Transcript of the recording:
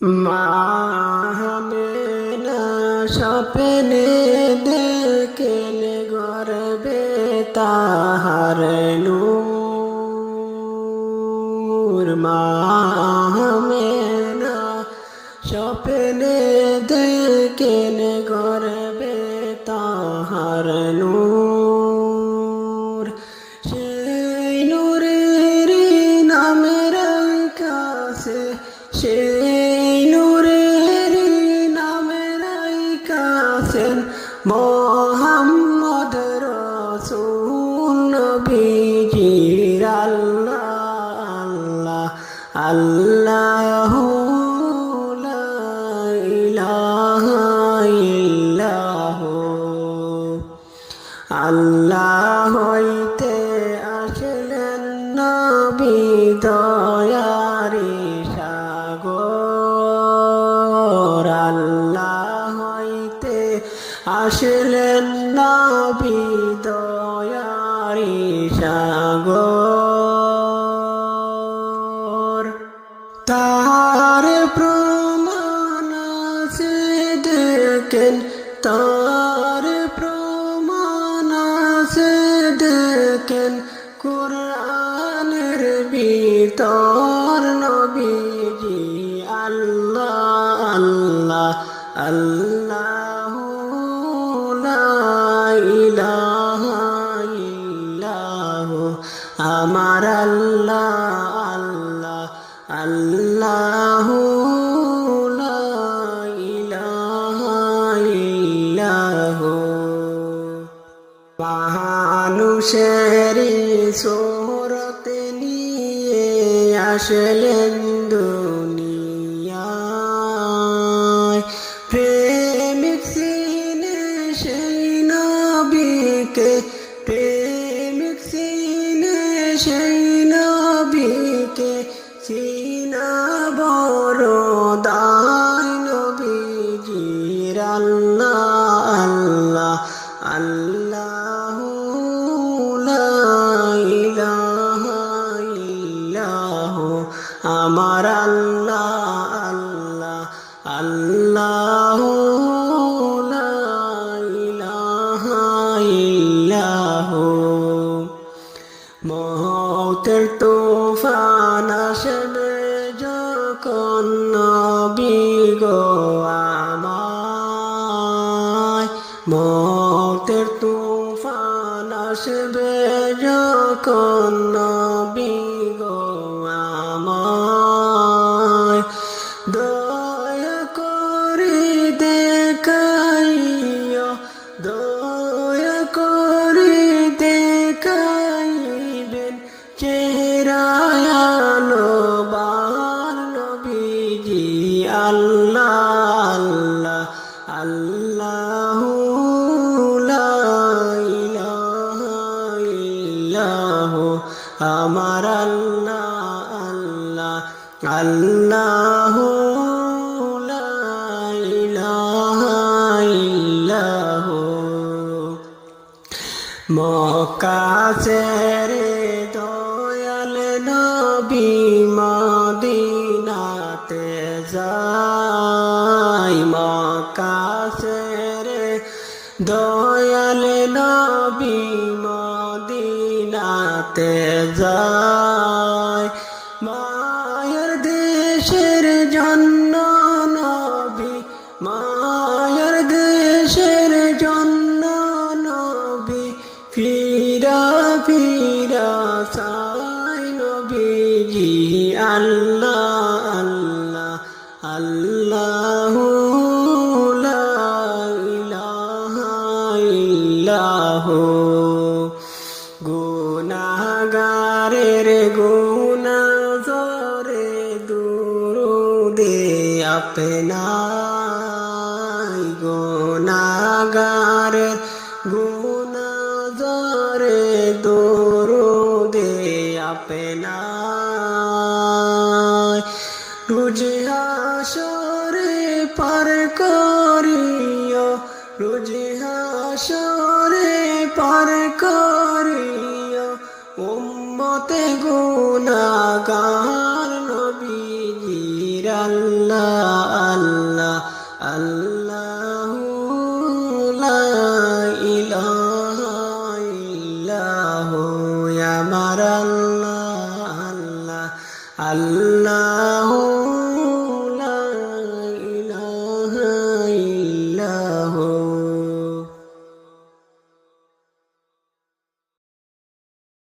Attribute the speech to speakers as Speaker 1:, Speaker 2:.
Speaker 1: মা আমেনা স্বপ্নে দেখেন গর্বে তাহার নূর। মা আমেনা স্বপ্নে দেখেন গর্বে তাহার নূর। সেই নূরের নামের কাছে, সেই নূরের নামের কাছে মোহাম্মদ রসূল নবীজির আল্লাহ আল্লাহ লা ইলাহা ইল্লাহু। আল্লাহ হইতে আসলেন নবী দয়ারি সাগর। আল্লাহ হইতে আসলেন নবী দয়ারি সাগর। তার প্রমাণ আছে দেখেন, তার প্রমাণ আছে দেখেন কুরআনের ভিতর নবীজি আল্লাহ আল্লাহ আল্লাহু লা ইলাহা ইল্লাহু। আমার আল্লাহ আল্লাহ আল্লাহু লা ইলাহা ইল্লাহু। মানুষের সুরত নিয়ে আসলেন দুনিয়ায়। প্রেমিক সিনে সেই নবীকে, প্রেমিক সিনে সেই নবীকে সিনা বড় দায় নবীজির আল্লাহ আল্লাহ আল্লাহু লা ইলাহা ইল্লাহু। আমার আল্লাহ আল্লাহ আল্লাহু লা ইলাহা ইল্লাহু। মৌতের তুফান আসবে যখন নবী গো আমায়। মৌতের তুফান আসবে যখন নবী গো আমায়। দয়া করে দেখাইও, দয়া করে দেখাইবেন চেহারায় আলোবার নবীজি আল্লাহ আল্লাহ আল্লাহু লা ইলাহা ইল্লাহু। আমার আল্লাহ আল্লাহ আল্লাহু লা ইলাহা ইল্লাহু। মক্কা ছেড়ে দয়াল নবী মদিনাতে যায়। মক্কা ছেড়ে দয়াল নবী মদিনাতে যায়। মায়ের দেশের জন্য নবী, মায়ের দেশের জন্য নবী ফিরা ফিরা চায় নবীজি আল্লাহ আল্লাহ আল্লাহু লা ইলাহা ইল্লাহু। গুনাহগারের গুনাহ জরে দুরুদে আপনার। গুনাহগারের গুনাহ জরে দুরুদে আপনার। রোজ হাসরে পার করিও, রোজ হাসরে পার করিও উম্মতে গুনাহগার নবীজির আল্লাহ আল্লাহ আল্লাহু লা ইলাহা ইল্লাহু আমার আল্লাহ আল্লাহ আল্লাহ